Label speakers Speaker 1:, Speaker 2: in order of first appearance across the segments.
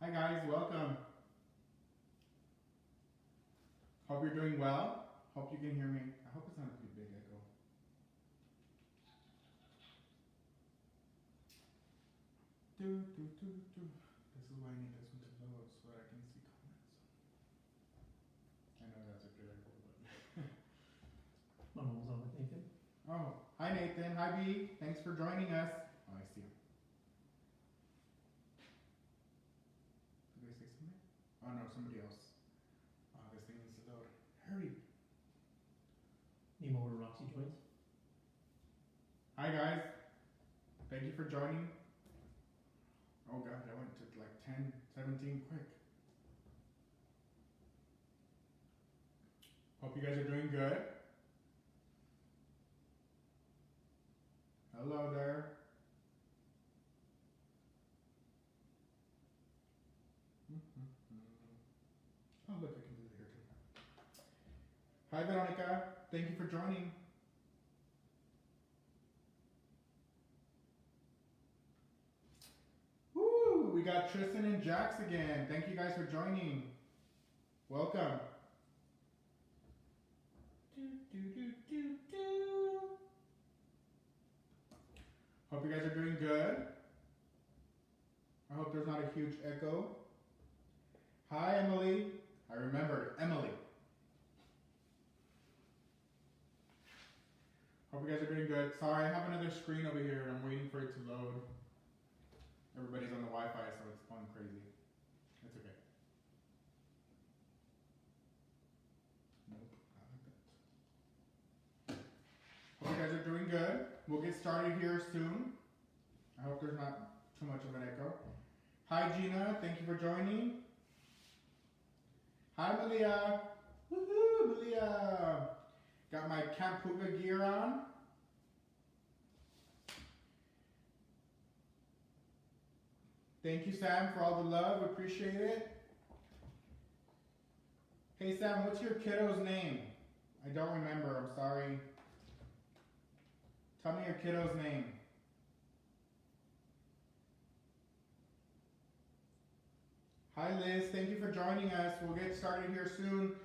Speaker 1: Hi guys, welcome. Hope you're doing well. Hope you can hear me. I hope it's not a too big echo. This is why I need this one to load so that I can see comments. I know that's a good echo, but
Speaker 2: My mom's on with Nathan.
Speaker 1: oh, hi Nathan, hi B. Thanks for joining us. Oh, I see him. Did I say something? Oh no, somebody else. Oh, this thing needs to load. Hurry.
Speaker 2: Need more where Roxy joins.
Speaker 1: Hi guys. Thank you for joining. Oh god, I went to like 10, 17 quick. Hope you guys are doing good. Hello there. Oh look, I can do it here too. Hi Veronica, thank you for joining. Woo! We got Tristan and Jax again. Thank you guys for joining. Welcome. Hope you guys are doing good. I hope there's not a huge echo. Hi Emily. I remembered Emily. Hope you guys are doing good. Sorry, I have another screen over here. I'm waiting for it to load. Everybody's on the Wi-Fi, so it's going crazy. It's okay. Nope, not like that. Hope you guys are doing good. We'll get started here soon. I hope there's not too much of an echo. Hi Gina, thank you for joining. Hi Malia. Woohoo, Malia. Got my Camp Puga gear on. Thank you, Sam, for all the love. Appreciate it. Hey, Sam, what's your kiddo's name? I don't remember. I'm sorry. Tell me your kiddo's name. Hi, Liz. Thank you for joining us. We'll get started here soon.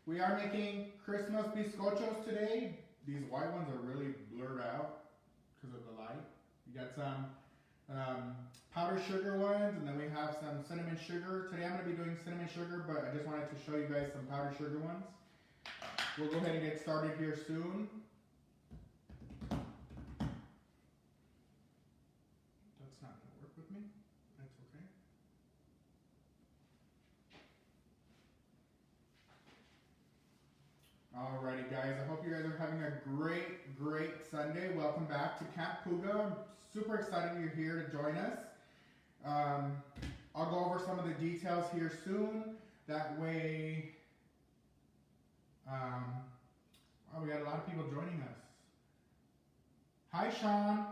Speaker 1: We are making Christmas biscochos today. These white ones are really blurred out because of the light. We got some powdered sugar ones, and then we have some cinnamon sugar. Today I'm going to be doing cinnamon sugar, but I just wanted to show you guys some powdered sugar ones. We'll go ahead and get started here soon. That's not going to work with me. That's okay. Alrighty guys, I hope you guys are having a great Sunday. Welcome back to Camp Puga. I'm super excited you're here to join us. I'll go over some of the details here soon. That way, we got a lot of people joining us. Hi Sean,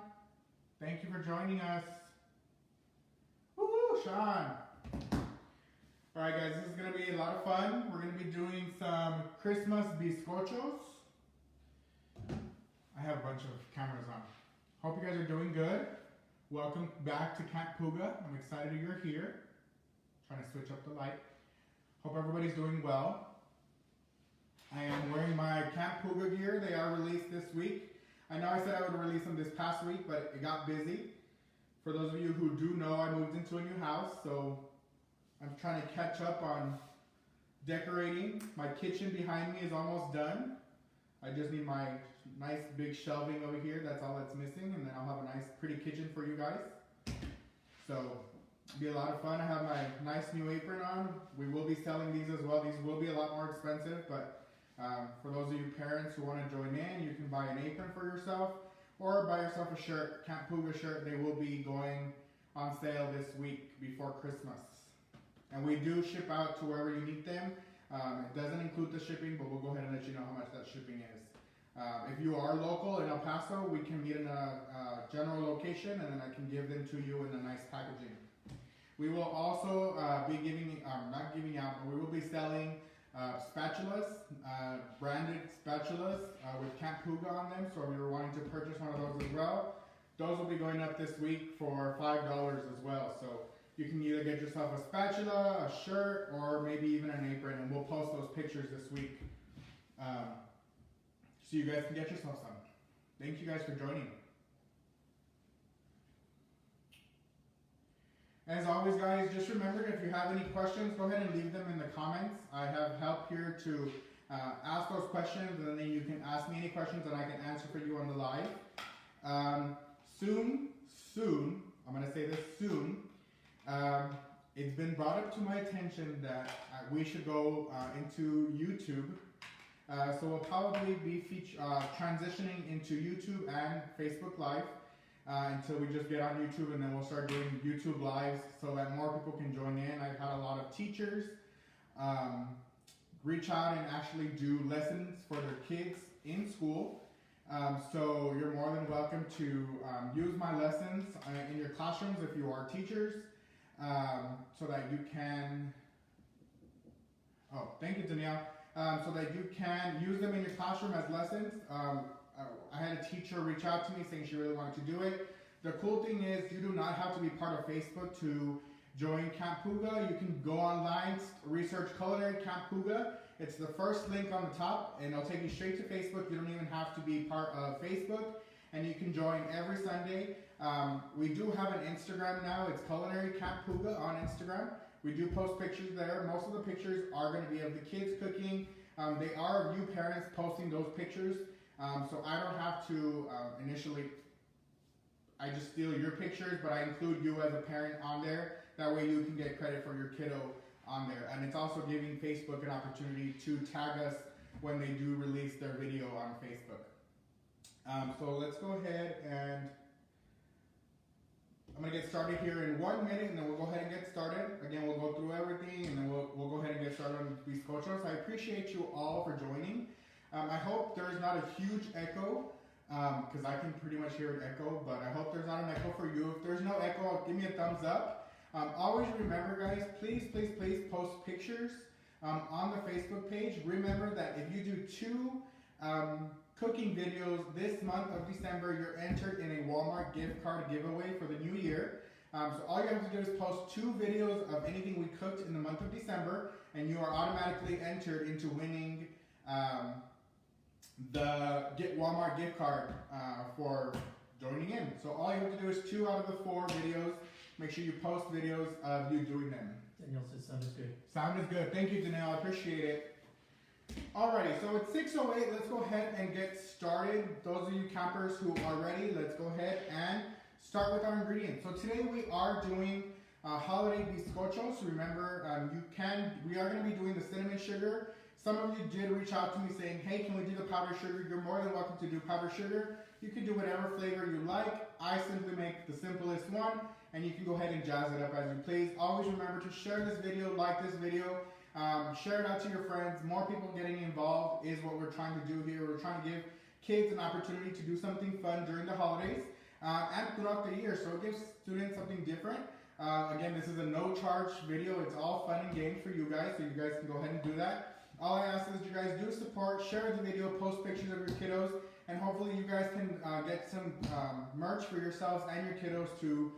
Speaker 1: thank you for joining us. Woohoo, Sean. Alright guys, this is going to be a lot of fun. We're going to be doing some Christmas biscochos. I have a bunch of cameras on. Hope you guys are doing good. Welcome back to Camp Puga. I'm excited you're here. Trying to switch up the light. Hope everybody's doing well. I am wearing my Camp Puga gear. They are released this week. I know I said I would release them this past week, but it got busy. For those of you who do know, I moved into a new house, so I'm trying to catch up on decorating. My kitchen behind me is almost done. I just need my nice big shelving over here. That's all that's missing, and then I'll have a nice pretty kitchen for you guys. So it'll be a lot of fun. I have my nice new apron on. We will be selling these as well. These will be a lot more expensive, but for those of you parents who want to join in, you can buy an apron for yourself or buy yourself a shirt, Camp Puga shirt. They will be going on sale this week before Christmas. And we do ship out to wherever you need them. It doesn't include the shipping, but we'll go ahead and let you know how much that shipping is. If you are local in El Paso, we can meet in a general location, and then I can give them to you in a nice packaging. We will also be not giving out, but we will be selling spatulas, branded spatulas with Camp Puga on them. So if you're wanting to purchase one of those as well, those will be going up this week for $5 as well. So you can either get yourself a spatula, a shirt, or maybe even an apron, and we'll post those pictures this week so you guys can get yourself some. Thank you guys for joining. As always, guys, just remember, if you have any questions, go ahead and leave them in the comments. I have help here to ask those questions, and then you can ask me any questions and I can answer for you on the live. Soon, I'm going to say this soon, it's been brought up to my attention that we should go into YouTube. So we'll probably be transitioning into YouTube and Facebook Live. Until we just get on YouTube, and then we'll start doing YouTube lives so that more people can join in. I've had a lot of teachers reach out and actually do lessons for their kids in school. So you're more than welcome to use my lessons in your classrooms if you are teachers, so that you can, thank you, Danielle, so that you can use them in your classroom as lessons. I had a teacher reach out to me saying she really wanted to do it. The cool thing is you do not have to be part of Facebook to join Camp Puga. You can go online, research Culinary Camp Puga. It's the first link on the top, and it'll take you straight to Facebook. You don't even have to be part of Facebook, and you can join every Sunday. We do have an Instagram now. It's Culinary Camp Puga on Instagram. We do post pictures there. Most of the pictures are going to be of the kids cooking. They are you parents posting those pictures. So I don't have to initially, I just steal your pictures, but I include you as a parent on there. That way you can get credit for your kiddo on there. And it's also giving Facebook an opportunity to tag us when they do release their video on Facebook. So let's go ahead and I'm going to get started here in 1 minute, and then we'll go ahead and get started. Again, we'll go through everything, and then we'll go ahead and get started on Biscochos. I appreciate you all for joining. I hope there's not a huge echo, because I can pretty much hear an echo, but I hope there's not an echo for you. If there's no echo, give me a thumbs up. Always remember, guys, please post pictures on the Facebook page. Remember that if you do 2 cooking videos this month of December, you're entered in a Walmart gift card giveaway for the new year. So all you have to do is post 2 videos of anything we cooked in the month of December, and you are automatically entered into winning the Walmart gift card for joining in. So all you have to do is 2 out of the 4 videos. Make sure you post videos of you doing them.
Speaker 2: Danielle says sound is good.
Speaker 1: Sound is good. Thank you, Danielle. I appreciate it. Alrighty, so it's 6:08. Let's go ahead and get started. Those of you campers who are ready, let's go ahead and start with our ingredients. So today we are doing holiday biscochos. Remember, we are going to be doing the cinnamon sugar. Some of you did reach out to me saying, hey, can we do the powdered sugar? You're more than welcome to do powdered sugar. You can do whatever flavor you like. I simply make the simplest one, and you can go ahead and jazz it up as you please. Always remember to share this video, like this video, share it out to your friends. More people getting involved is what we're trying to do here. We're trying to give kids an opportunity to do something fun during the holidays and throughout the year, so it gives students something different. Again, this is a no-charge video. It's all fun and games for you guys, so you guys can go ahead and do that. All I ask is you guys do support, share the video, post pictures of your kiddos, and hopefully you guys can get some merch for yourselves and your kiddos to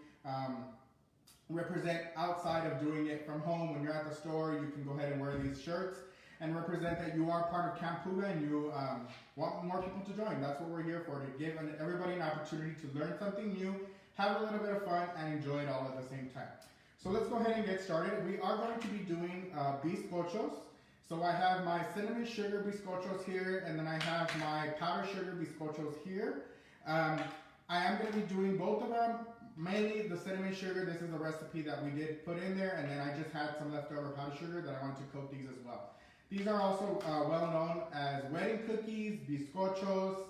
Speaker 1: represent outside of doing it from home. When you're at the store, you can go ahead and wear these shirts and represent that you are part of Camp Puga and you want more people to join. That's what we're here for, to give everybody an opportunity to learn something new, have a little bit of fun, and enjoy it all at the same time. So let's go ahead and get started. We are going to be doing biscochos. So I have my cinnamon sugar biscochos here, and then I have my powdered sugar biscochos here. I am going to be doing both of them, mainly the cinnamon sugar. This is a recipe that we did put in there, and then I just had some leftover powdered sugar that I want to coat these as well. These are also well known as wedding cookies, biscochos,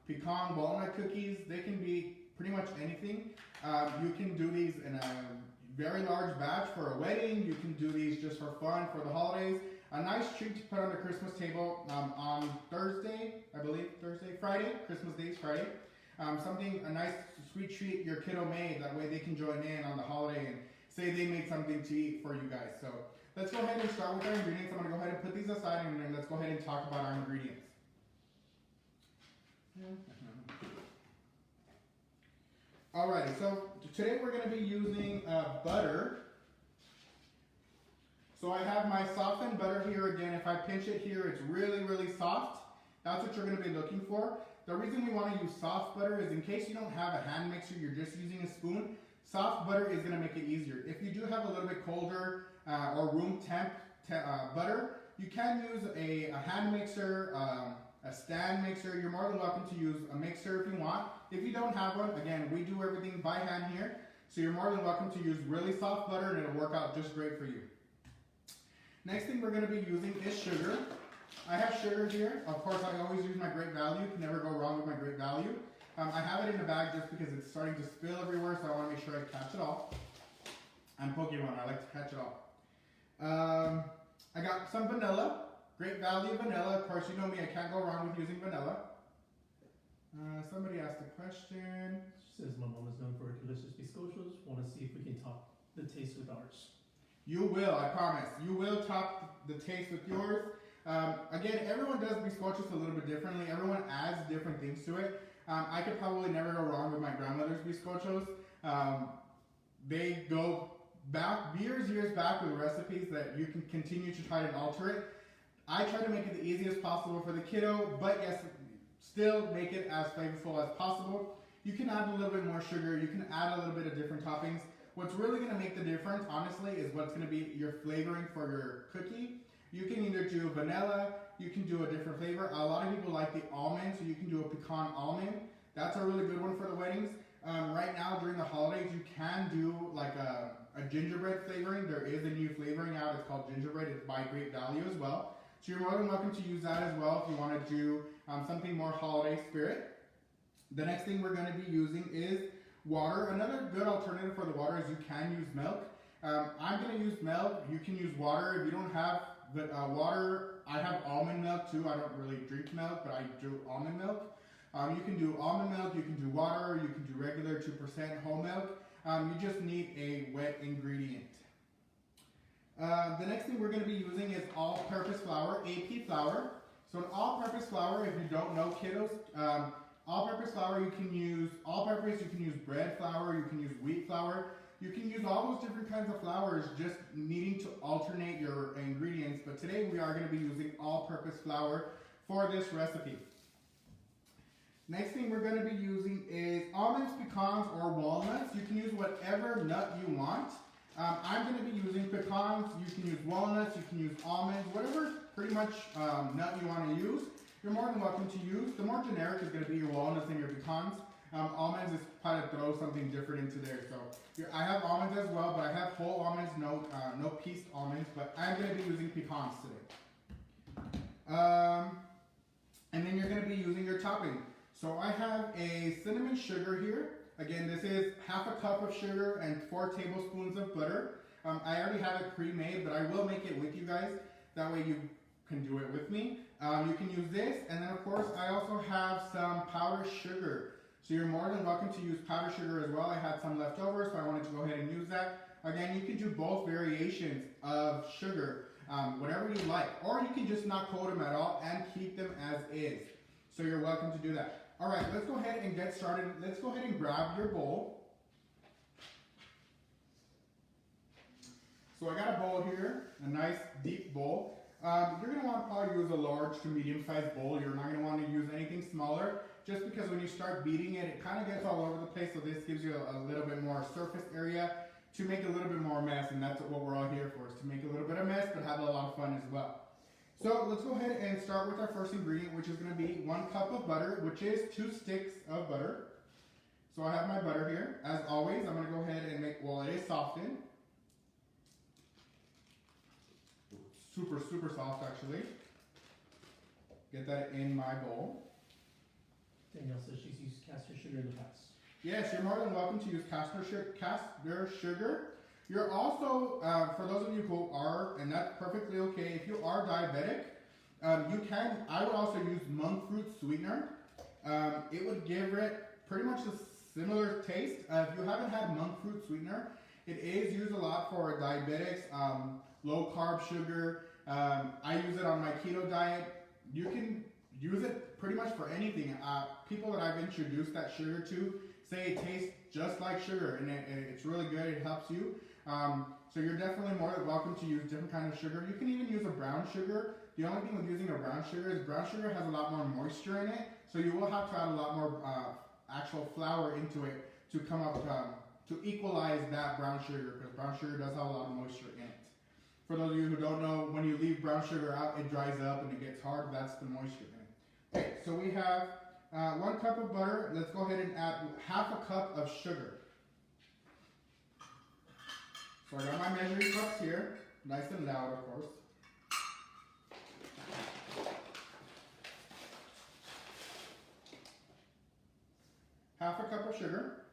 Speaker 1: pecan walnut cookies. They can be pretty much anything. You can do these in a very large batch for a wedding. You can do these just for fun for the holidays. A nice treat to put on the Christmas table on Thursday, I believe. Friday. Christmas Day is Friday. Something, a nice sweet treat your kiddo made. That way they can join in on the holiday and say they made something to eat for you guys. So let's go ahead and start with our ingredients. I'm going to go ahead and put these aside and then let's go ahead and talk about our ingredients. Alrighty, so today we're going to be using butter. So I have my softened butter here again. If I pinch it here, it's really, really soft. That's what you're going to be looking for. The reason we want to use soft butter is in case you don't have a hand mixer, you're just using a spoon, soft butter is going to make it easier. If you do have a little bit colder or room temp butter, you can use a hand mixer, a stand mixer. You're more than welcome to use a mixer if you want. If you don't have one, again, we do everything by hand here. So you're more than welcome to use really soft butter and it'll work out just great for you. Next thing we're going to be using is sugar. I have sugar here. Of course, I always use my Great Value. Can never go wrong with my Great Value. I have it in the bag just because it's starting to spill everywhere, so I want to make sure I catch it all. I'm Pokemon. I like to catch it all. I got some vanilla. Great Value vanilla. Of course, you know me. I can't go wrong with using vanilla. Somebody asked a question.
Speaker 2: She says my mom is known for her delicious biscochos. Want to see if we can top the taste with ours.
Speaker 1: You will, I promise. You will top the taste with yours. Again, everyone does biscochos a little bit differently. Everyone adds different things to it. I could probably never go wrong with my grandmother's biscochos. They go back years back with recipes that you can continue to try and alter it. I try to make it the easiest possible for the kiddo, but yes, still make it as flavorful as possible. You can add a little bit more sugar. You can add a little bit of different toppings. What's really going to make the difference, honestly, is what's going to be your flavoring for your cookie. You can either do vanilla, you can do a different flavor. A lot of people like the almond, so you can do a pecan almond. That's a really good one for the weddings. Right now, during the holidays, you can do like a gingerbread flavoring. There is a new flavoring out. It's called gingerbread. It's by Great Value as well. So you're more than welcome to use that as well if you want to do something more holiday spirit. The next thing we're going to be using is water. Another good alternative for the water is you can use milk. I'm going to use milk. You can use water. If you don't have water, I have almond milk too. I don't really drink milk, but I do almond milk. You can do almond milk, you can do water, you can do regular 2% whole milk. You just need a wet ingredient. The next thing we're going to be using is all-purpose flour, AP flour. So an all-purpose flour, if you don't know, kiddos, all-purpose flour, you can use all-purpose, you can use bread flour, you can use wheat flour. You can use all those different kinds of flours, just needing to alternate your ingredients. But today we are going to be using all-purpose flour for this recipe. Next thing we're going to be using is almonds, pecans, or walnuts. You can use whatever nut you want. I'm going to be using pecans. You can use walnuts, you can use almonds, whatever pretty much nut you want to use. You're more than welcome to use. The more generic is going to be your walnuts and your pecans. Almonds is kind of throw something different into there. So I have almonds as well, but I have whole almonds, no pieced almonds. But I'm going to be using pecans today. And then you're going to be using your topping. So I have a cinnamon sugar here. Again, this is half a cup of sugar and 4 tablespoons of butter. I already have it pre-made, but I will make it with you guys. That way you can do it with me. You can use this, and then of course I also have some powdered sugar. So you're more than welcome to use powdered sugar as well. I had some left over, so I wanted to go ahead and use that. Again, you can do both variations of sugar, whatever you like. Or you can just not coat them at all and keep them as is. So you're welcome to do that. All right, let's go ahead and get started. Let's go ahead and grab your bowl. So I got a bowl here, a nice deep bowl. You're going to want to probably use a large to medium-sized bowl. You're not going to want to use anything smaller, just because when you start beating it, it kind of gets all over the place. So this gives you a little bit more surface area to make a little bit more mess, and that's what we're all here for, is to make a little bit of mess, but have a lot of fun as well. So let's go ahead and start with our first ingredient, which is going to be 1 cup of butter, which is 2 sticks of butter. So I have my butter here. As always, I'm going to go ahead and make, well, it is softened. Super, super soft, actually. Get that in my bowl.
Speaker 2: Danielle says she's used caster sugar in the past.
Speaker 1: Yes, you're more than welcome to use caster sugar. You're also, for those of you who are, and that's perfectly okay, if you are diabetic, I would also use monk fruit sweetener. it would give it pretty much a similar taste. If you haven't had monk fruit sweetener, it is used a lot for diabetics, low carb sugar. I use it on my keto diet. You can use it pretty much for anything. People that I've introduced that sugar to say it tastes just like sugar, and it's really good. It helps you. So you're definitely more than welcome to use different kinds of sugar. You can even use a brown sugar. The only thing with using a brown sugar is brown sugar has a lot more moisture in it, so you will have to add a lot more actual flour into it to come up to equalize that brown sugar, because brown sugar does have a lot of moisture in it. For those of you who don't know, when you leave brown sugar out, it dries up and it gets hard. That's the moisture in it. Okay, so we have 1 cup of butter. Let's go ahead and add half a cup of sugar. So I got my measuring cups here, nice and loud, of course. Half a cup of sugar.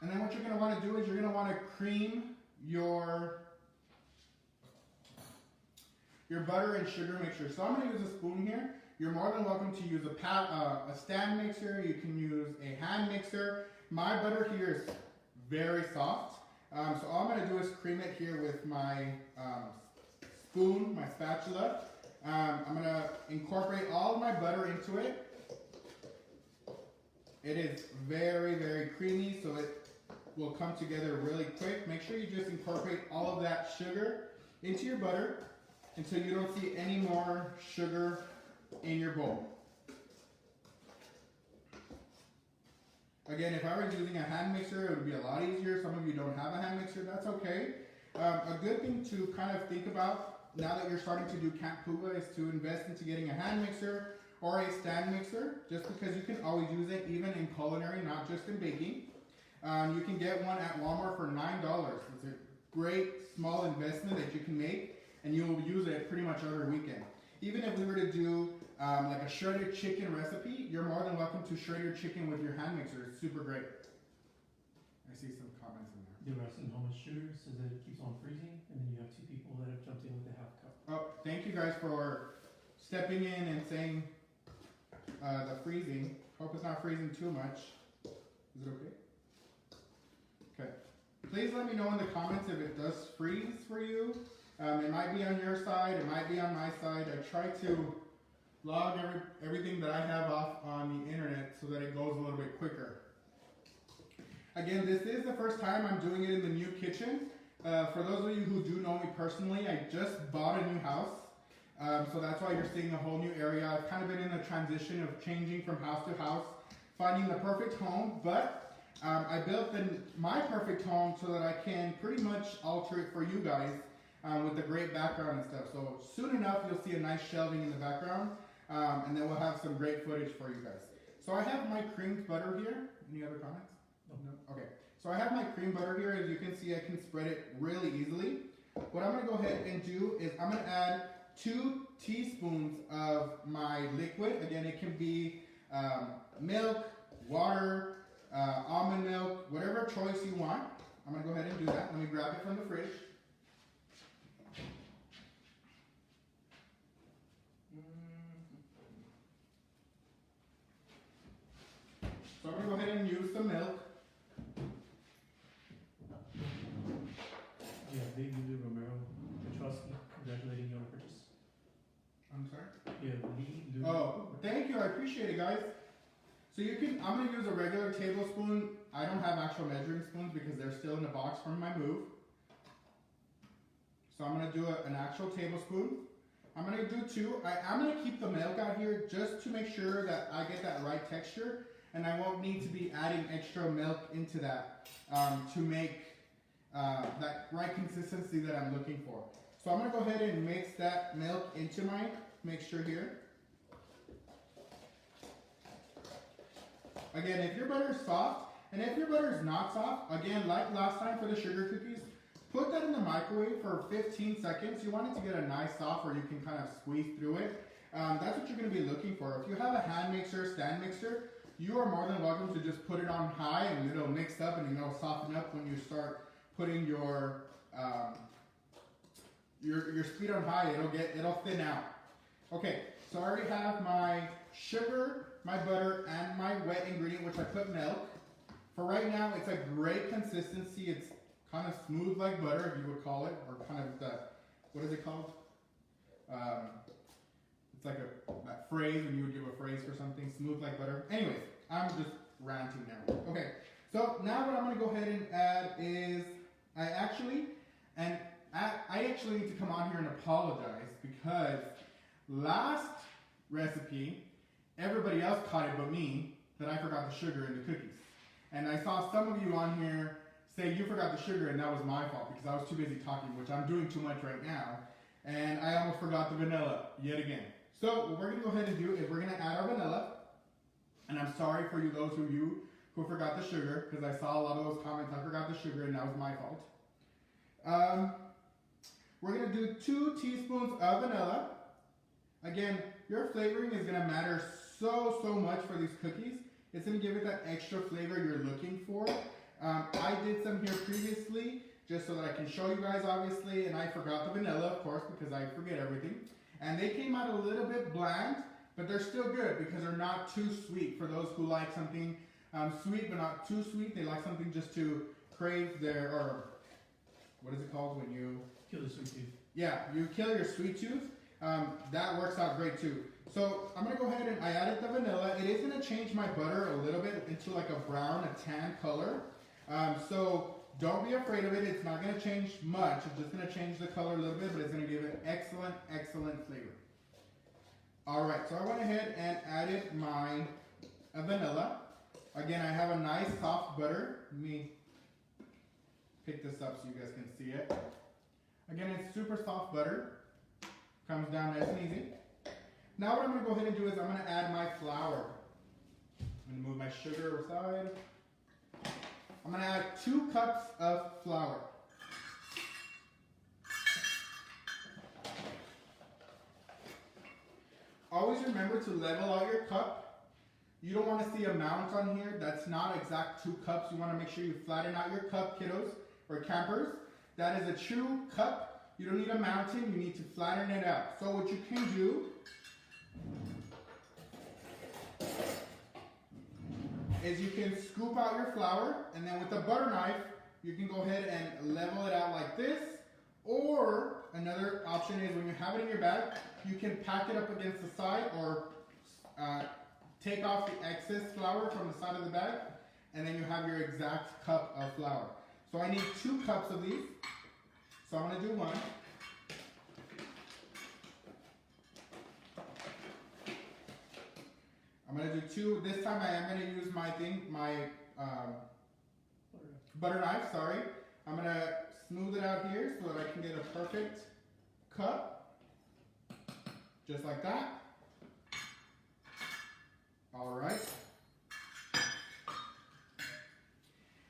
Speaker 1: And then what you're going to want to do is you're going to want to cream your butter and sugar mixture. So I'm going to use a spoon here. You're more than welcome to use a stand mixer. You can use a hand mixer. My butter here is very soft. So all I'm going to do is cream it here with my spoon, my spatula. I'm going to incorporate all of my butter into it. It is very, very creamy, so it will come together really quick. Make sure you just incorporate all of that sugar into your butter until you don't see any more sugar in your bowl. Again, if I was using a hand mixer, it would be a lot easier. Some of you don't have a hand mixer, that's okay. A good thing to kind of think about now that you're starting to do Camp Puga is to invest into getting a hand mixer or a stand mixer, just because you can always use it even in culinary, not just in baking. You can get one at Walmart for $9. It's a great small investment that you can make, and you will use it pretty much every weekend. Even if we were to do like a shredded chicken recipe, you're more than welcome to shred your chicken with your hand mixer. It's super great. I see some comments in there.
Speaker 2: They were asking how much sugar, says that it keeps on freezing, and then you have 2 people that have jumped in with a half cup.
Speaker 1: Oh, thank you guys for stepping in and saying the freezing. Hope it's not freezing too much. Is it okay? Okay. Please let me know in the comments if it does freeze for you. It might be on your side, it might be on my side. I try to log everything that I have off on the internet so that it goes a little bit quicker. Again, this is the first time I'm doing it in the new kitchen. For those of you who do know me personally, I just bought a new house. So that's why you're seeing a whole new area. I've kind of been in the transition of changing from house to house, finding the perfect home, but I built my perfect home so that I can pretty much alter it for you guys with the great background and stuff. So soon enough, you'll see a nice shelving in the background, and then we'll have some great footage for you guys. So I have my creamed butter here. Any other comments? No? Okay. So I have my cream butter here. As you can see, I can spread it really easily. What I'm going to go ahead and do is I'm going to add 2 teaspoons of my liquid. Again, it can be milk, water, almond milk, whatever choice you want. I'm going to go ahead and do that. Let me grab it from the fridge. So I'm going to go ahead and use some milk.
Speaker 2: Yeah, Big Lulu Romero Petrosky, congratulating you on the purchase.
Speaker 1: I'm sorry?
Speaker 2: Yeah, Lee Lulu.
Speaker 1: Oh, thank you. I appreciate it, guys. So I'm going to use a regular tablespoon. I don't have actual measuring spoons because they're still in the box from my move. So I'm going to do an actual tablespoon. I'm going to do 2. I'm going to keep the milk out here just to make sure that I get that right texture. And I won't need to be adding extra milk into that to make that right consistency that I'm looking for. So I'm going to go ahead and mix that milk into my mixture here. Again, if your butter is soft, and if your butter is not soft, again, like last time for the sugar cookies, put that in the microwave for 15 seconds. You want it to get a nice soft where you can kind of squeeze through it. That's what you're going to be looking for. If you have a hand mixer, stand mixer, you are more than welcome to just put it on high and it'll mix up and it'll soften up when you start putting your speed on high. It'll thin out. Okay, So I already have my sugar, my butter, and my wet ingredient, which I put milk. For right now, it's a great consistency. It's kind of smooth like butter, if you would call it, or kind of the, what is it called? It's like that phrase when you would give a phrase for something, smooth like butter. Anyways, I'm just ranting now. Okay, so now what I'm going to go ahead and add is, I actually need to come on here and apologize because last recipe, everybody else caught it but me, that I forgot the sugar in the cookies. And I saw some of you on here say you forgot the sugar and that was my fault because I was too busy talking, which I'm doing too much right now. And I almost forgot the vanilla yet again. So what we're going to go ahead and do is we're going to add our vanilla. And I'm sorry for you, those of you who forgot the sugar, because I saw a lot of those comments, I forgot the sugar and that was my fault. We're going to do 2 teaspoons of vanilla. Again, your flavoring is going to matter so much for these cookies. It's going to give it that extra flavor you're looking for. I did some here previously, just so that I can show you guys, obviously, and I forgot the vanilla, of course, because I forget everything. And they came out a little bit bland, but they're still good because they're not too sweet. For those who like something sweet but not too sweet, they like something just to crave their, or what is it called when you...
Speaker 2: Kill the sweet tooth.
Speaker 1: Yeah, you kill your sweet tooth. That works out great too. So I'm going to go ahead and I added the vanilla. It is going to change my butter a little bit into like a brown, a tan color. So don't be afraid of it. It's not going to change much. It's just going to change the color a little bit, but it's going to give it excellent flavor. Alright, so I went ahead and added my vanilla. Again, I have a nice soft butter. Let me pick this up so you guys can see it. Again, it's super soft butter. Comes down nice and easy. Now what I'm going to go ahead and do is I'm going to add my flour. I'm going to move my sugar aside. I'm going to add 2 cups of flour. Always remember to level out your cup. You don't want to see amounts on here. That's not exact 2 cups. You want to make sure you flatten out your cup, kiddos or campers. That is a true cup. You don't need a mountain. You need to flatten it out. So what you can do is you can scoop out your flour, and then with a butter knife, you can go ahead and level it out like this. Or another option is when you have it in your bag, you can pack it up against the side or take off the excess flour from the side of the bag, and then you have your exact cup of flour. So I need 2 cups of these. So I'm going to do 1. I'm going to do 2. This time I am going to use my butter knife, sorry. I'm going to smooth it out here so that I can get a perfect cup. Just like that. Alright.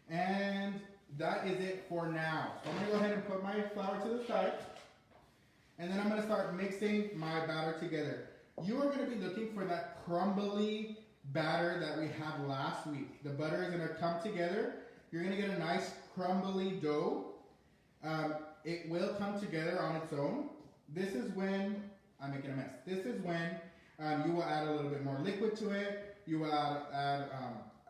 Speaker 1: And that is it for now. So I'm going to go ahead and put my flour to the side. And then I'm going to start mixing my batter together. You are going to be looking for that crumbly batter that we had last week. The butter is going to come together. You're going to get a nice crumbly dough. It will come together on its own. This is when, I'm making a mess. This is when you will add a little bit more liquid to it. You will add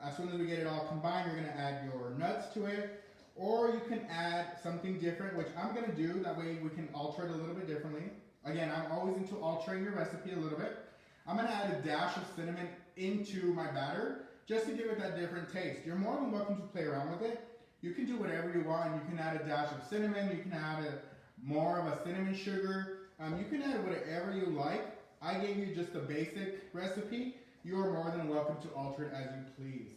Speaker 1: as soon as we get it all combined, you're going to add your nuts to it. Or you can add something different, which I'm going to do. That way we can alter it a little bit differently. Again, I'm always into altering your recipe a little bit. I'm going to add a dash of cinnamon into my batter just to give it that different taste. You're more than welcome to play around with it. You can do whatever you want. You can add a dash of cinnamon. You can add more of a cinnamon sugar. You can add whatever you like. I gave you just a basic recipe. You are more than welcome to alter it as you please.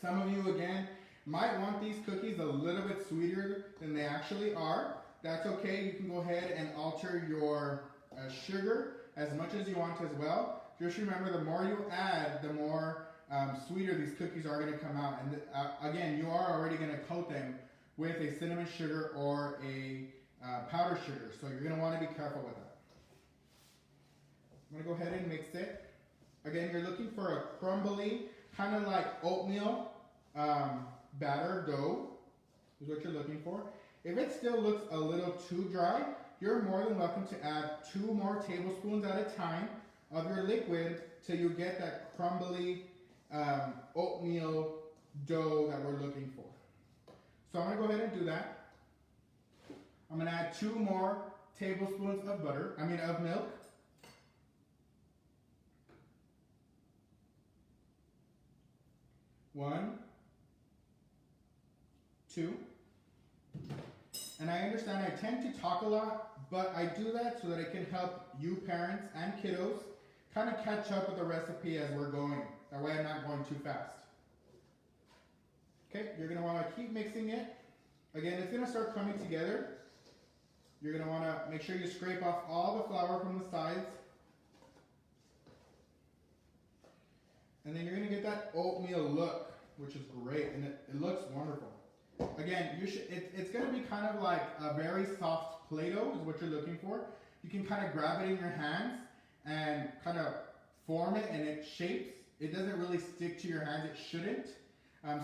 Speaker 1: Some of you, again, might want these cookies a little bit sweeter than they actually are. That's okay. You can go ahead and alter your sugar as much as you want as well. Just remember, the more you add, the more sweeter these cookies are going to come out. And again, you are already going to coat them with a cinnamon sugar or a powdered sugar. So you're going to want to be careful with that. I'm going to go ahead and mix it. Again, you're looking for a crumbly, kind of like oatmeal batter dough is what you're looking for. If it still looks a little too dry, you're more than welcome to add 2 more tablespoons at a time of your liquid till you get that crumbly oatmeal dough that we're looking for. So I'm gonna go ahead and do that. I'm gonna add 2 more tablespoons of of milk. 1, 2. And I understand I tend to talk a lot, but I do that so that it can help you parents and kiddos kind of catch up with the recipe as we're going. That way I'm not going too fast. Okay, you're gonna wanna keep mixing it. Again, it's gonna start coming together. You're gonna wanna make sure you scrape off all the flour from the sides. And then you're gonna get that oatmeal look, which is great, and it looks wonderful. Again, it's gonna be kind of like a very soft Play-Doh is what you're looking for. You can kind of grab it in your hands and kind of form it, and it shapes. It doesn't really stick to your hands. It shouldn't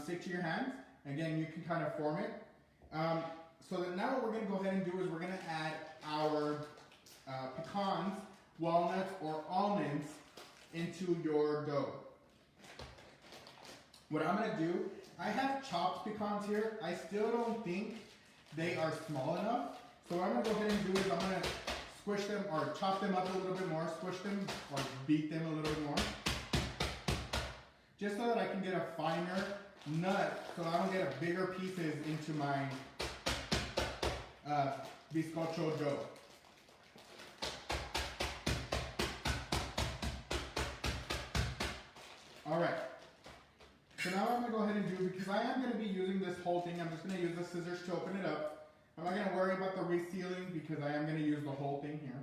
Speaker 1: stick to your hands. Again, you can kind of form it. So that now what we're gonna go ahead and do is we're gonna add our pecans, walnuts, or almonds into your dough. What I'm gonna do, I have chopped pecans here. I still don't think they are small enough. So what I'm gonna go ahead and do is I'm gonna squish them or chop them up a little bit more, squish them or beat them a little bit more. Just so that I can get a finer nut so I don't get bigger pieces into my biscocho dough. All right. So now what I'm going to go ahead and do, because I am going to be using this whole thing, I'm just going to use the scissors to open it up. I'm not going to worry about the resealing because I am going to use the whole thing here.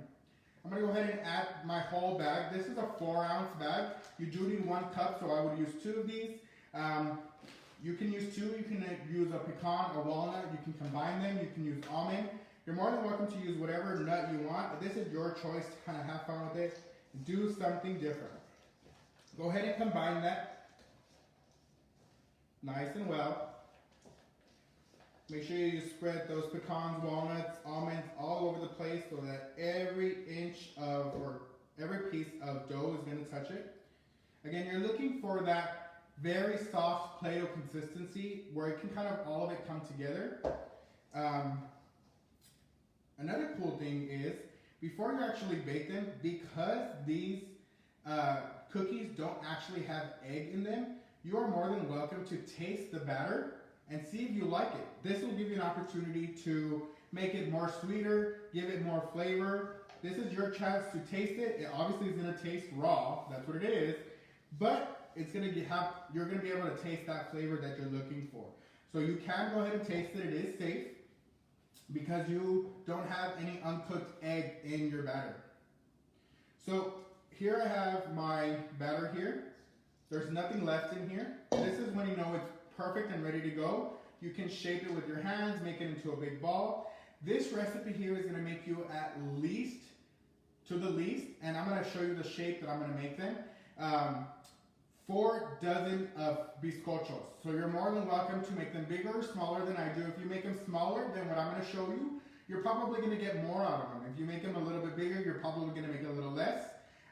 Speaker 1: I'm going to go ahead and add my whole bag. This is a 4-ounce bag. You do need 1 cup, so I would use 2 of these. You can use 2. You can use a pecan or walnut. You can combine them. You can use almond. You're more than welcome to use whatever nut you want. This is your choice to kind of have fun with it. Do something different. Go ahead and combine that nice and well. Make sure you spread those pecans, walnuts, almonds all over the place so that every inch of or every piece of dough is going to touch it. Again, you're looking for that very soft Play-Doh consistency where it can kind of all of it come together. Another cool thing is before you actually bake them, because these cookies don't actually have egg in them, you are more than welcome to taste the batter and see if you like it. This will give you an opportunity to make it more sweeter, give it more flavor. This is your chance to taste it. It obviously is gonna taste raw, that's what it is, but it's gonna you're gonna be able to taste that flavor that you're looking for. So you can go ahead and taste it, it is safe, because you don't have any uncooked egg in your batter. So here I have my batter here. There's nothing left in here. This is when you know it's perfect and ready to go. You can shape it with your hands, make it into a big ball. This recipe here is gonna make you at least to the least, and I'm gonna show you the shape that I'm gonna make them. 4 dozen of biscochos. So you're more than welcome to make them bigger or smaller than I do. If you make them smaller than what I'm gonna show you, you're probably gonna get more out of them. If you make them a little bit bigger, you're probably gonna make a little less.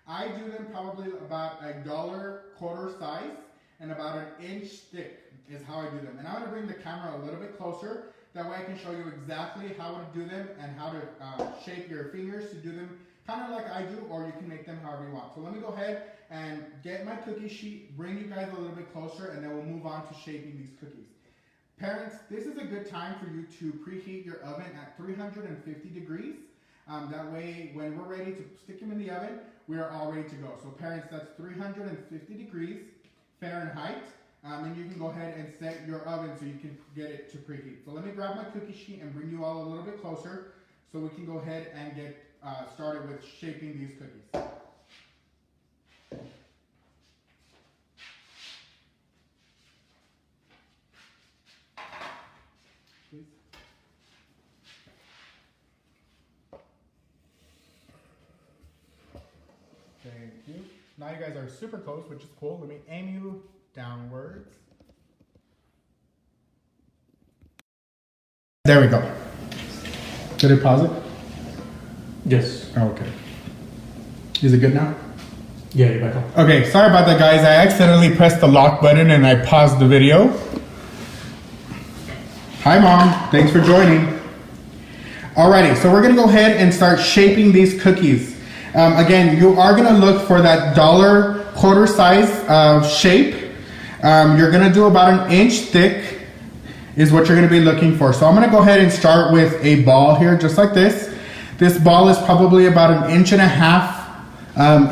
Speaker 1: I do them probably about $1.25 size and about 1 inch thick is how I do them. And I'm gonna bring the camera a little bit closer. That way I can show you exactly how to do them and how to shape your fingers to do them kind of like I do, or you can make them however you want. So let me go ahead and get my cookie sheet, bring you guys a little bit closer, and then we'll move on to shaping these cookies. Parents, this is a good time for you to preheat your oven at 350 degrees. That way, when we're ready to stick them in the oven, we are all ready to go. So parents, that's 350 degrees Fahrenheit. And you can go ahead and set your oven so you can get it to preheat. So let me grab my cookie sheet and bring you all a little bit closer so we can go ahead and get started with shaping these cookies. Please. Thank you. Now you guys are super close, which is cool. Let me aim you downwards. There we go. Did it pause it?
Speaker 2: Yes.
Speaker 1: Okay. Is it good now?
Speaker 2: Yeah, you're back on.
Speaker 1: Okay, sorry about that, guys. I accidentally pressed the lock button and I paused the video. Hi, Mom. Thanks for joining. Alrighty, so we're gonna go ahead and start shaping these cookies. Again, you are gonna look for that $1/4 size shape. You're gonna do about 1 inch thick is what you're gonna be looking for. So I'm gonna go ahead and start with a ball here, just like this. This ball is probably about 1.5 inches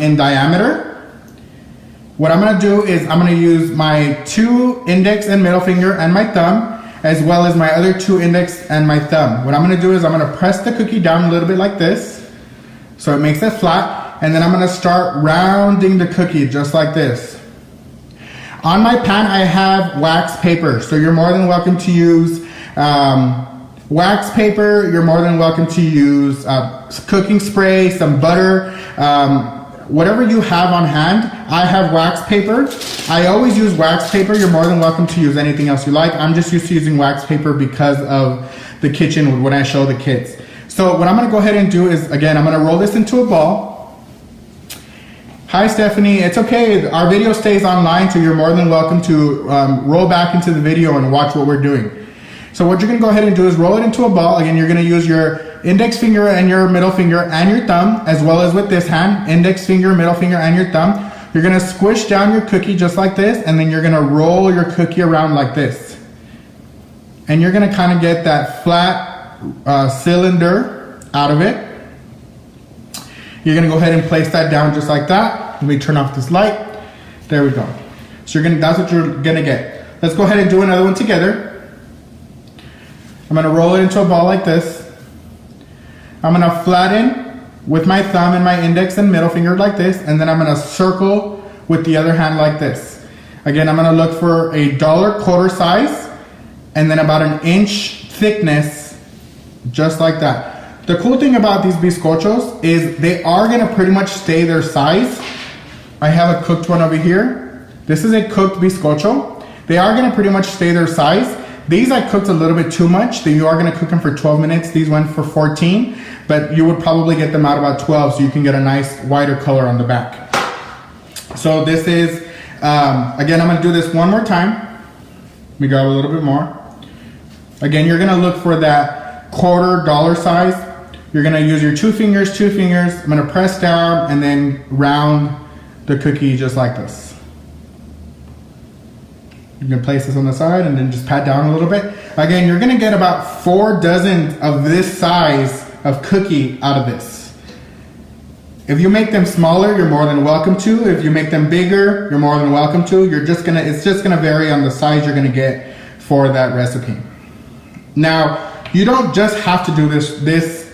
Speaker 1: in diameter. What I'm gonna do is I'm gonna use my 2 index and middle finger and my thumb, as well as my other 2 index and my thumb. What I'm gonna do is I'm gonna press the cookie down a little bit like this, so it makes it flat, and then I'm gonna start rounding the cookie just like this. On my pan, I have wax paper, so you're more than welcome to use wax paper. You're more than welcome to use cooking spray, some butter, whatever you have on hand. I have wax paper. I always use wax paper. You're more than welcome to use anything else you like. I'm just used to using wax paper because of the kitchen when I show the kids. So what I'm gonna go ahead and do is, again, I'm gonna roll this into a ball. Hi, Stephanie. It's okay. Our video stays online, so you're more than welcome to roll back into the video and watch what we're doing. So what you're gonna go ahead and do is roll it into a ball. Again, you're gonna use your index finger and your middle finger and your thumb, as well as with this hand, index finger, middle finger, and your thumb. You're gonna squish down your cookie just like this, and then you're gonna roll your cookie around like this. And you're gonna kind of get that flat cylinder out of it. You're gonna go ahead and place that down just like that. Let me turn off this light. There we go. So that's what you're gonna get. Let's go ahead and do another one together. I'm gonna roll it into a ball like this. I'm gonna flatten with my thumb and my index and middle finger like this, and then I'm gonna circle with the other hand like this. Again, I'm gonna look for a $1/4 size, and then about 1 inch thickness, just like that. The cool thing about these biscochos is they are gonna pretty much stay their size. I have a cooked one over here. This is a cooked biscocho. They are gonna pretty much stay their size. These I cooked a little bit too much. You are gonna cook them for 12 minutes. These went for 14, but you would probably get them out about 12 so you can get a nice wider color on the back. So this is, again, I'm gonna do this one more time. Let me grab a little bit more. Again, you're gonna look for that $1/4 size. You're gonna use your 2 fingers. I'm gonna press down and then round the cookie just like this. You can place this on the side and then just pat down a little bit. Again, you're gonna get about 4 dozen of this size of cookie out of this. If you make them smaller, you're more than welcome to. If you make them bigger, you're more than welcome to. It's just gonna vary on the size you're gonna get for that recipe. Now, you don't just have to do this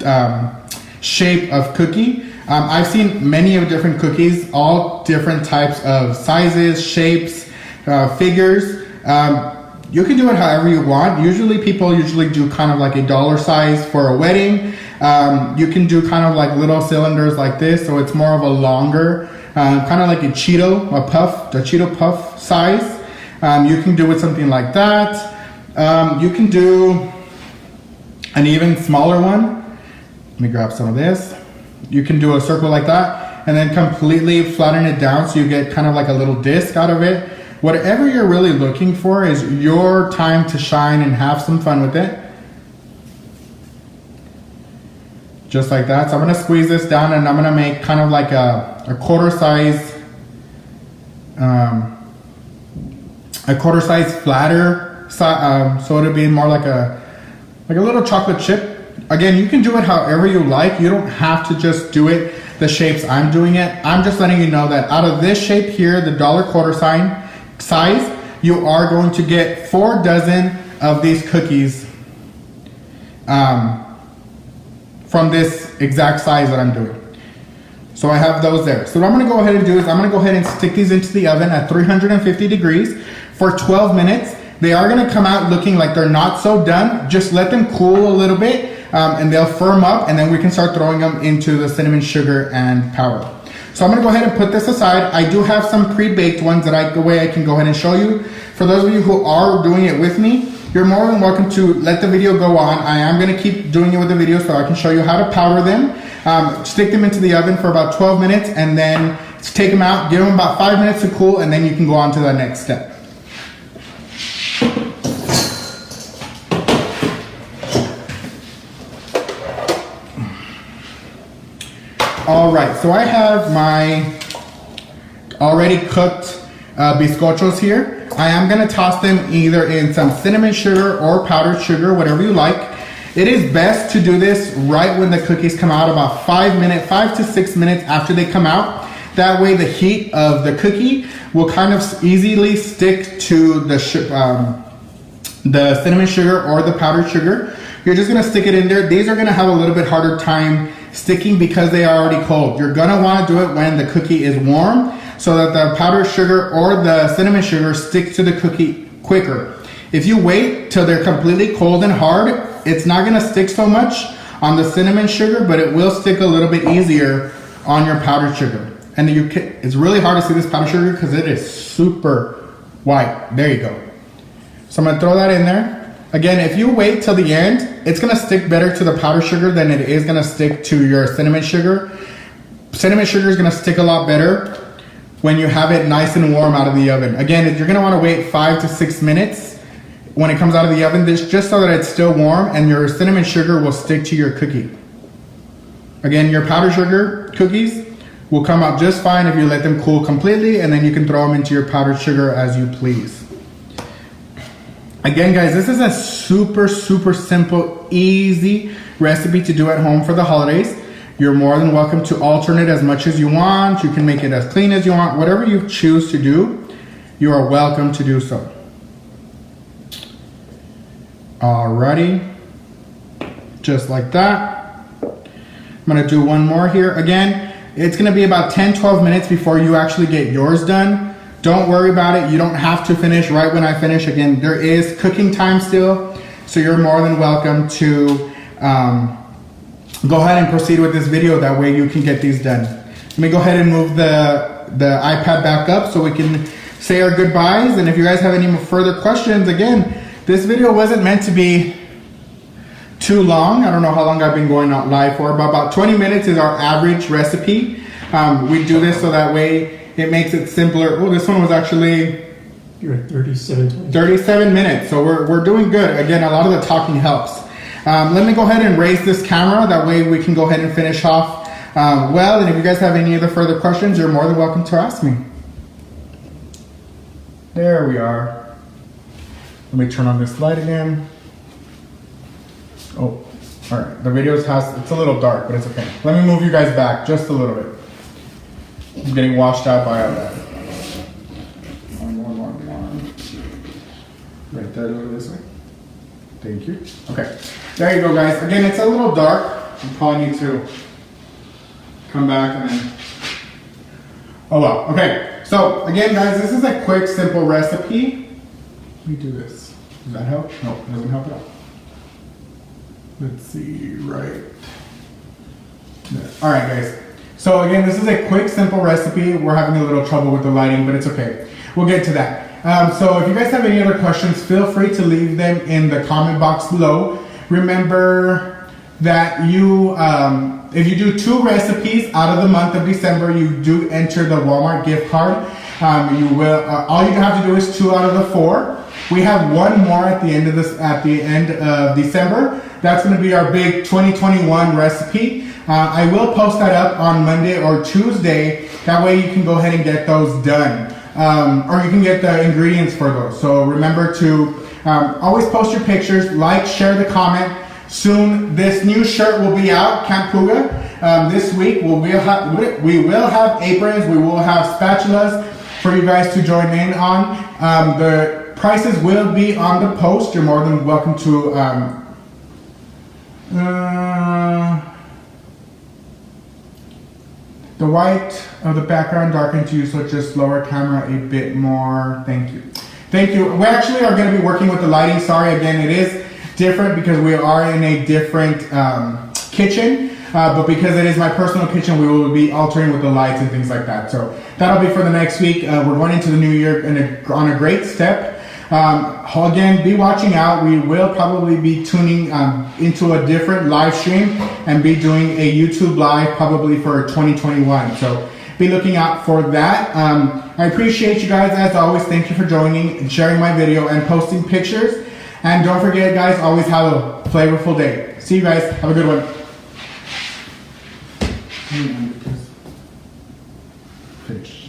Speaker 1: shape of cookie. I've seen many of different cookies, all different types of sizes, shapes, figures. You can do it however you want. People usually do kind of like a $1 size for a wedding. You can do kind of like little cylinders like this, so it's more of a longer, kind of like a Cheeto puff size. You can do it something like that. You can do an even smaller one. Let me grab some of this. You can do a circle like that and then completely flatten it down so you get kind of like a little disc out of it. Whatever you're really looking for is your time to shine and have some fun with it. Just like that. So I'm gonna squeeze this down and I'm gonna make kind of like a quarter size flatter, so it'll be more like a little chocolate chip. Again, you can do it however you like. You don't have to just do it the shapes I'm doing it. I'm just letting you know that out of this shape here, the $1/4 size, you are going to get 4 dozen of these cookies from this exact size that I'm doing. So I have those there. So what I'm gonna go ahead and do is I'm gonna go ahead and stick these into the oven at 350 degrees for 12 minutes. They are gonna come out looking like they're not so done. Just let them cool a little bit and they'll firm up, and then we can start throwing them into the cinnamon sugar and powder. So I'm gonna go ahead and put this aside. I do have some pre-baked ones that I can go ahead and show you. For those of you who are doing it with me, you're more than welcome to let the video go on. I am going to keep doing it with the video so I can show you how to powder them. Stick them into the oven for about 12 minutes and then take them out, give them about 5 minutes to cool, and then you can go on to the next step. All right, so I have my already cooked biscochos here. I am gonna toss them either in some cinnamon sugar or powdered sugar, whatever you like. It is best to do this right when the cookies come out, about 5 to 6 minutes after they come out. That way the heat of the cookie will kind of easily stick to the cinnamon sugar or the powdered sugar. You're just gonna stick it in there. These are gonna have a little bit harder time sticking because they are already cold. You're gonna wanna do it when the cookie is warm so that the powdered sugar or the cinnamon sugar sticks to the cookie quicker. If you wait till they're completely cold and hard, it's not gonna stick so much on the cinnamon sugar, but it will stick a little bit easier on your powdered sugar. And it's really hard to see this powdered sugar because it is super white. There you go. So I'm gonna throw that in there. Again, if you wait till the end, it's gonna stick better to the powdered sugar than it is gonna stick to your cinnamon sugar. Cinnamon sugar is gonna stick a lot better when you have it nice and warm out of the oven. Again, you're gonna wanna wait 5 to 6 minutes when it comes out of the oven, just so that it's still warm and your cinnamon sugar will stick to your cookie. Again, your powdered sugar cookies will come out just fine if you let them cool completely, and then you can throw them into your powdered sugar as you please. Again, guys, this is a super simple, easy recipe to do at home for the holidays. You're more than welcome to alternate as much as you want. You can make it as clean as you want. Whatever you choose to do, you are welcome to do so. Alrighty, just like that. I'm gonna do one more here. Again, it's gonna be about 10-12 minutes before you actually get yours done. Don't worry about it. You don't have to finish right when I finish. Again, there is cooking time still, so you're more than welcome to go ahead and proceed with this video. That way you can get these done. Let me go ahead and move the iPad back up so we can say our goodbyes. And if you guys have any further questions, again, this video wasn't meant to be too long. I don't know how long I've been going out live for, but about 20 minutes is our average recipe. We do this so that way it makes it simpler. Oh, this one was actually...
Speaker 2: You're at 37
Speaker 1: minutes, so we're doing good. Again, a lot of the talking helps. Let me go ahead and raise this camera. That way we can go ahead and finish off well. And if you guys have any other further questions, you're more than welcome to ask me. There we are. Let me turn on this light again. Oh, all right. The video it's a little dark, but it's okay. Let me move you guys back just a little bit. I'm getting washed out by all that. One. Right there, a little this way. Thank you. Okay, there you go, guys. Again, it's a little dark. You probably need to come back and then... Oh, well. Okay, so again, guys, this is a quick, simple recipe. Let me do this. Does that help? No, it doesn't help at all. Let's see, right there. All right, guys. So again, this is a quick, simple recipe. We're having a little trouble with the lighting, but it's okay. We'll get to that. So if you guys have any other questions, feel free to leave them in the comment box below. Remember that if you do 2 recipes out of the month of December, you do enter the Walmart gift card. All you have to do is 2 out of the 4. We have 1 more at the end of December. That's going to be our big 2021 recipe. I will post that up on Monday or Tuesday. That way you can go ahead and get those done. Or you can get the ingredients for those. So remember to always post your pictures, like, share the comment. Soon this new shirt will be out, Camp Puga. This week we will have aprons, we will have spatulas for you guys to join in on. The prices will be on the post. You're more than welcome to the white of the background darkened to you, so just lower camera a bit more. Thank you. Thank you. We actually are going to be working with the lighting. Sorry, again, it is different because we are in a different kitchen. But because it is my personal kitchen, we will be altering with the lights and things like that. So that'll be for the next week. We're going into the new year on a great step. Again, be watching out. We will probably be tuning into a different live stream and be doing a YouTube live probably for 2021. So be looking out for that. I appreciate you guys as always. Thank you for joining and sharing my video and posting pictures. And don't forget, guys, always have a flavorful day. See you guys. Have a good one. Finish.